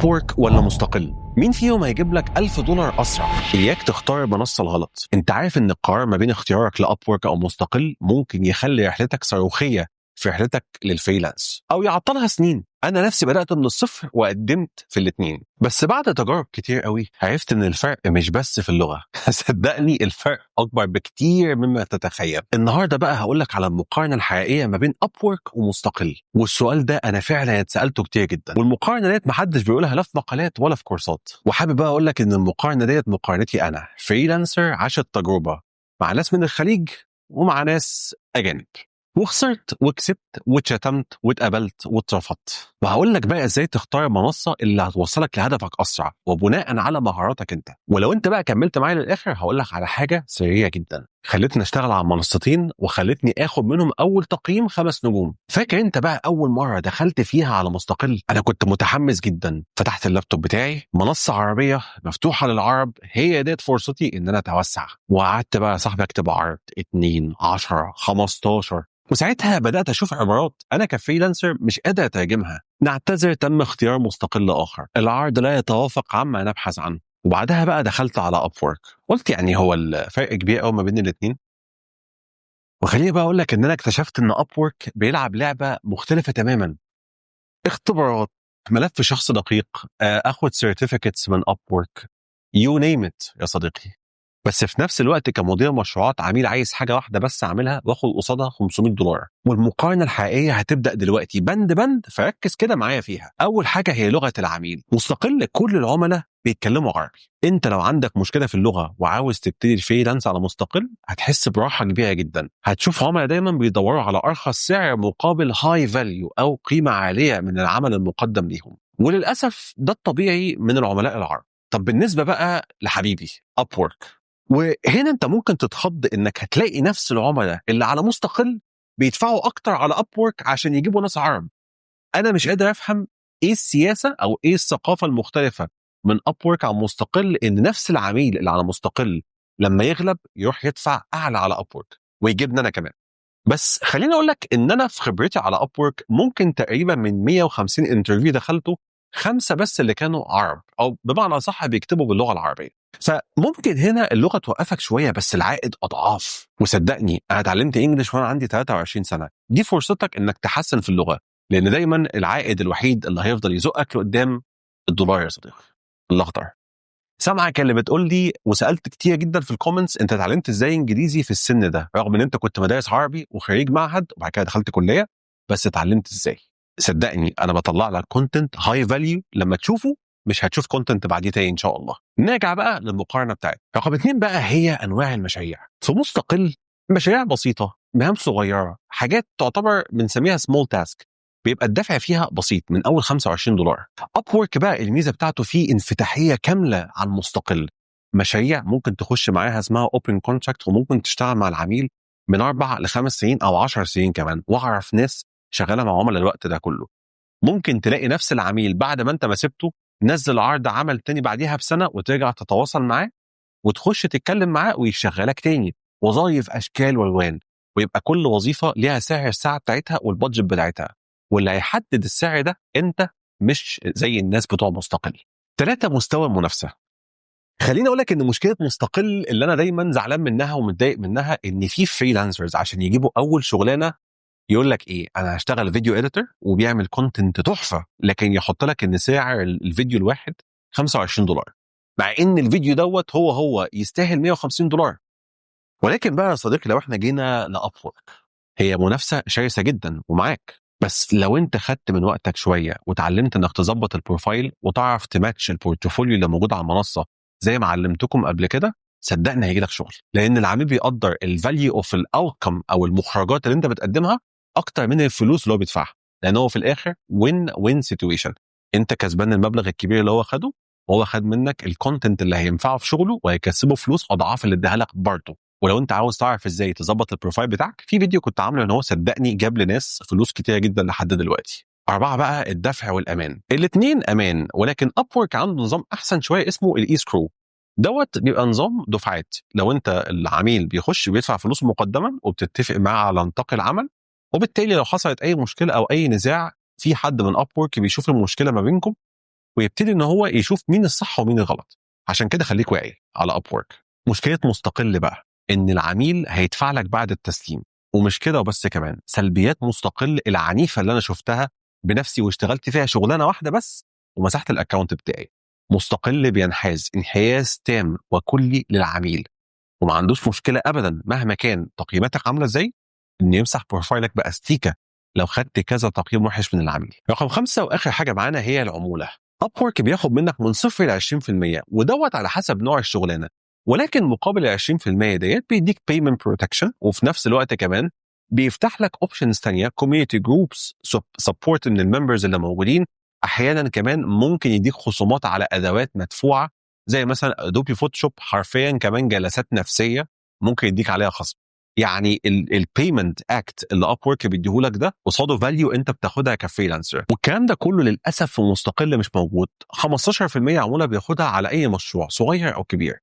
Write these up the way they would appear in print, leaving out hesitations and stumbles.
أبورك ولا مستقل؟ مين فيهم هيجيب لك $1000 أسرع؟ إياك تختار المنصة الغلط. أنت عارف إن القرار ما بين اختيارك لأبورك أو مستقل ممكن يخلي رحلتك صاروخية في رحلتك للفريلانس أو يعطلها سنين. أنا نفسي بدأت من الصفر وقدمت في الاتنين، بس بعد تجارب كتير قوي عرفت إن الفرق مش بس في اللغة. صدقني الفرق أكبر بكتير مما تتخيل. النهاردة بقى هقولك على المقارنة الحقيقية ما بين أبورك ومستقل، والسؤال ده أنا فعلا اتسألته كتير جدا، والمقارنة ديت محدش بيقولها لا في مقالات ولا في كورسات. وحابب بقى أقولك إن المقارنة ديت مقارنتي أنا فريلانسر عاش التجربة مع ناس من الخليج ومع ناس أجانب، وخسرت وكسبت واتشتمت واتقبلت واترفضت. وهقول لك بقى ازاي تختار المنصه اللي هتوصلك لهدفك اسرع وبناء على مهاراتك انت. ولو انت بقى كملت معايا للاخر هقول لك على حاجه سريه جدا خلتني اشتغل على منصتين وخلتني اخد منهم اول تقييم 5 نجوم. فاكر انت بقى اول مره دخلت فيها على مستقل؟ انا كنت متحمس جدا، فتحت اللابتوب بتاعي، منصه عربيه مفتوحه للعرب، هي ديت فرصتي ان انا اتوسع. وقعدت بقى يا صاحبي اكتب عرض 2 10 15، وساعتها بدأت أشوف عبارات أنا كفريلانسر مش قادر أترجمها. نعتذر، تم اختيار مستقل آخر، العرض لا يتوافق عما نبحث عنه. وبعدها بقى دخلت على أبورك، قلت يعني هو الفرق كبير قوي ما بين الاتنين؟ وخليني بقى أقول لك إن أنا اكتشفت إن أبورك بيلعب لعبة مختلفة تماما. اختبارات، ملف شخص دقيق، أخد سيرتيفيكتس من أبورك، يو نيم ات يا صديقي. بس في نفس الوقت كمدير مشروعات عميل عايز حاجة واحدة بس أعملها واخد قصادها $500. والمقارنة الحقيقية هتبدأ دلوقتي بند بند، فركز كده معايا فيها. أول حاجة هي لغة العميل. مستقل كل العملاء بيتكلموا عربي. انت لو عندك مشكلة في اللغة وعاوز تبتدي الفريلانس على مستقل هتحس براحة كبيرة جدا. هتشوف عملاء دايما بيدوروا على أرخص سعر مقابل هاي فاليو أو قيمة عالية من العمل المقدم ليهم، وللأسف ده الطبيعي من العملاء العرب. طب بالنسبة بقى لحبيبي أبورك، وهنا انت ممكن تتخض انك هتلاقي نفس العملاء اللي على مستقل بيدفعوا اكتر على ابورك عشان يجيبوا ناس عرب. انا مش قادر افهم ايه السياسه او ايه الثقافه المختلفه من ابورك عن مستقل ان نفس العميل اللي على مستقل لما يغلب يروح يدفع اعلى على ابورك ويجيبني انا كمان. بس خليني اقول لك ان انا في خبرتي على ابورك ممكن تقريبا من 150 انترفيو دخلته 5 بس اللي كانوا عرب، او بمعنى صح بيكتبوا باللغه العربيه. فممكن هنا اللغه توقفك شويه بس العائد اضعاف. وصدقني انا اتعلمت انجليش وانا عندي 23 سنه، دي فرصتك انك تحسن في اللغه، لان دايما العائد الوحيد اللي هيفضل يزقك لقدام $1 يا صديقي الاخضر. سامعك اللي بتقول لي وسالت كتير جدا في الكومنتس انت اتعلمت ازاي انجليزي في السن ده رغم ان انت كنت مدارس عربي وخريج معهد وبعد كده دخلت كليه، بس اتعلمت ازاي؟ صدقني انا بطلع لك كونتنت هاي فاليو لما تشوفه مش هتشوف كونتنت بعديه تاني ان شاء الله. نرجع بقى للمقارنه بتاعتي. رقم 2 بقى هي انواع المشاريع. في مستقل مشاريع بسيطه، مهام صغيره، حاجات تعتبر بنسميها سمول تاسك، بيبقى الدفع فيها بسيط من اول $25. ابورك بقى الميزه بتاعته فيه انفتاحيه كامله على المستقل. مشاريع ممكن تخش معاها اسمها اوبن كونتراكت وممكن تشتغل مع العميل من 4 ل5 سنين او 10 سنين كمان، واعرف ناس شغاله مع عملاء الوقت ده كله. ممكن تلاقي نفس العميل بعد ما انت ما سبته نزل عرض عمل تاني بعديها بسنه وترجع تتواصل معاه وتخش تتكلم معاه ويشغلك تاني. وظائف اشكال والوان، ويبقى كل وظيفه ليها سعر الساعه بتاعتها والبادجت بتاعتها، واللي هيحدد السعر ده انت مش زي الناس بتوع مستقل. 3 مستوى المنافسه. خليني اقول لك ان مشكله مستقل اللي انا دايما زعلان منها ومتضايق منها ان في فريلانسرز عشان يجيبوا اول شغلانه يقول لك ايه، انا هشتغل فيديو اديتور وبيعمل كونتنت تحفه، لكن يحط لك ان سعر الفيديو الواحد $25، مع ان الفيديو دوت هو يستاهل $150. ولكن بقى يا صديقي لو احنا جينا لأبورك، هي منافسه شرسه جدا ومعاك، بس لو انت خدت من وقتك شويه وتعلمت انك تظبط البروفايل وتعرف تماتش البورتفوليو اللي موجود على المنصه زي ما علمتكم قبل كده، صدقني هيجي لك شغل، لان العميل بيقدر الفاليو اوف الاوتكم او المخرجات اللي انت بتقدمها اكتر من الفلوس اللي هو بيدفعها، لان هو في الاخر وين سيتويشن. انت كسبان المبلغ الكبير اللي هو خده، وهو خد منك الكونتنت اللي هينفعه في شغله وهيكسبه فلوس اضعاف اللي اداها لك برضه. ولو انت عاوز تعرف ازاي تظبط البروفايل بتاعك، في فيديو كنت عامله ان هو صدقني جاب لناس فلوس كتيره جدا لحد دلوقتي. 4 بقى الدفع والامان. الاثنين امان، ولكن ابورك عنده نظام احسن شويه اسمه الاي سكرو. دوت بيبقى نظام دفعات، لو انت العميل بيخش بيدفع فلوس مقدما وبتتفق معاه على نطاق العمل، وبالتالي لو حصلت اي مشكله او اي نزاع في حد من ابورك بيشوف المشكله ما بينكم ويبتدي ان هو يشوف مين الصح ومين الغلط. عشان كده خليك واعي على ابورك. مشكله مستقل بقى ان العميل هيدفع لك بعد التسليم، ومش كده وبس، كمان سلبيات مستقل العنيفه اللي انا شفتها بنفسي واشتغلت فيها شغلانه واحده بس ومسحت الاكونت بتاعي. مستقل بينحاز انحياز تام وكلي للعميل، وما عندوش مشكله ابدا مهما كان تقييماتك عامله ازاي ان يمسح بروفايلك باستيكه لو خدت كذا تقييم وحش من العميل. رقم 5 واخر حاجه معانا هي العموله. ابورك بياخد منك من 0 ل 20% ودوت على حسب نوع الشغلانه، ولكن مقابل ال 20% ديت بيديك payment protection، وفي نفس الوقت كمان بيفتح لك اوبشنز ثانيه community groups support من الممبرز اللي موجودين. احيانا كمان ممكن يديك خصومات على ادوات مدفوعه زي مثلا ادوبي فوتوشوب، حرفيا كمان جلسات نفسيه ممكن يديك عليها خصم. يعني البيمنت اكت اللي ابورك بيديهولك ده قصاده فاليو انت بتاخدها كفريلانسر، والكلام ده كله للاسف في مستقل مش موجود. 15% عموله بياخدها على اي مشروع صغير او كبير.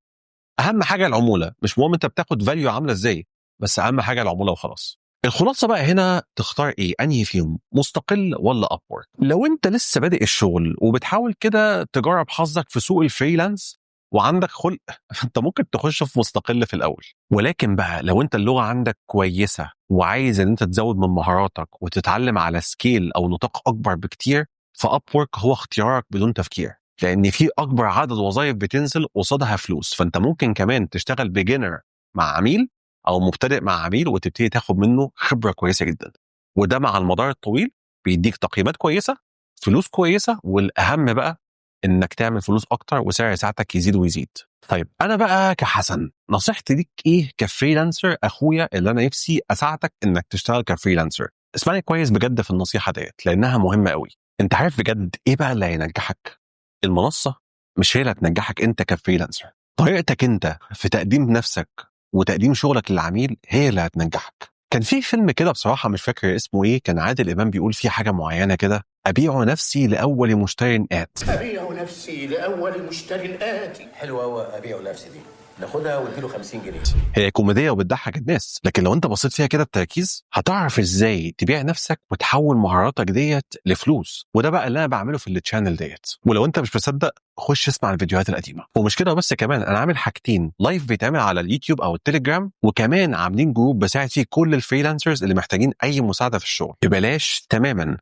اهم حاجه العموله، مش مهم انت بتاخد فاليو عامله ازاي، بس اهم حاجه العموله وخلاص. الخلاصه بقى هنا تختار ايه، انهي فيهم، مستقل ولا ابورك؟ لو انت لسه بادئ الشغل وبتحاول كده تجرب حظك في سوق الفريلانس وعندك خلق، انت ممكن تخش في مستقل في الاول. ولكن بقى لو انت اللغه عندك كويسه وعايز ان انت تزود من مهاراتك وتتعلم على سكيل او نطاق اكبر بكتير، فابورك هو اختيارك بدون تفكير، لان في اكبر عدد وظائف بتنزل قصادها فلوس. فانت ممكن كمان تشتغل بيجنر مع عميل او مبتدئ مع عميل وتبتدي تاخد منه خبره كويسه جدا، وده مع المدار الطويل بيديك تقييمات كويسه، فلوس كويسه، والاهم بقى انك تعمل فلوس اكتر وسعر ساعتك يزيد ويزيد. طيب انا بقى كحسن نصيحتي ليك ايه كفريلانسر اخويا اللي انا نفسي اساعدك انك تشتغل كفريلانسر؟ اسمعني كويس بجد في النصيحه ديت لانها مهمه قوي. انت عارف بجد ايه بقى اللي هينجحك؟ المنصه مش هي اللي هتنجحك انت كفريلانسر، طريقتك انت في تقديم نفسك وتقديم شغلك للعميل هي اللي هتنجحك. كان في فيلم كده بصراحه مش فاكر اسمه ايه، كان عادل امام بيقول فيه حاجه معينه كده: ابيع نفسي لاول مشتر ات. أبيع نفسي لأول مشتر آتي. حلوة أوي أبيع نفسي دي، ناخدها واديله 50 جنيه. هي كوميديه وبتضحك الناس، لكن لو انت بصيت فيها كده بتركيز هتعرف ازاي تبيع نفسك وتحول مهاراتك ديت لفلوس. وده بقى اللي انا بعمله في التشانل ديت. ولو انت مش مصدق خش اسمع الفيديوهات القديمه. ومش كده بس، كمان انا عامل حاجتين لايف بيتعمل على اليوتيوب او التليجرام، وكمان عاملين جروب بساعد فيه كل الفريلانسرز اللي محتاجين اي مساعده في الشغل ببلاش تماما.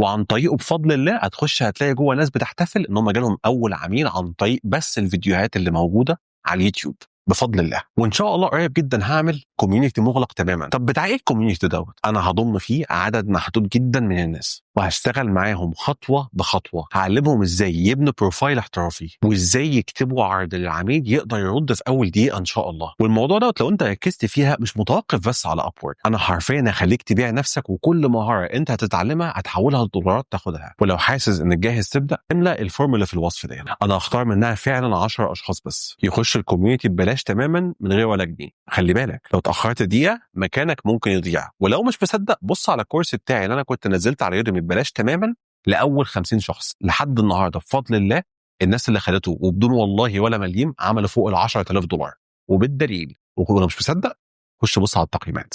وعن طريقه بفضل الله هتخش هتلاقي جوه ناس بتحتفل ان هم جالهم اول عميل عن طريق بس الفيديوهات اللي موجوده على اليوتيوب بفضل الله. وان شاء الله قريب جدا هعمل كوميونتي مغلق تماما. طب بتاع ايه الكوميونتي دوت؟ انا هضم فيه عدد محدود جدا من الناس وهشتغل معاهم خطوه بخطوه، هعلمهم ازاي يبنوا بروفايل احترافي وازاي يكتبوا عرض للعميل يقدر يرد في اول دقيقه ان شاء الله. والموضوع دوت لو انت ركزت فيها مش متوقف بس على ابورك، انا حرفيا هخليك تبيع نفسك، وكل مهاره انت هتتعلمها هتحولها لدولارات تاخدها. ولو حاسس انك جاهز تبدا، املا الفورمولا في الوصف ده، انا هختار منها فعلا 10 اشخاص بس يخش الكوميونتي ببلاش تماما من غير ولا جنيه. خلي بالك لو اتاخرت دقيقه مكانك ممكن يضيع. ولو مش مصدق بص على الكورس بتاعي اللي انا كنت نزلت على يوديمي ببلاش تماما لاول 50 شخص لحد النهارده بفضل الله. الناس اللي خدته وبدون والله ولا مليم عملوا فوق ال $10,000. وبالدليل، ولو مش مصدق خش بص على التقييمات.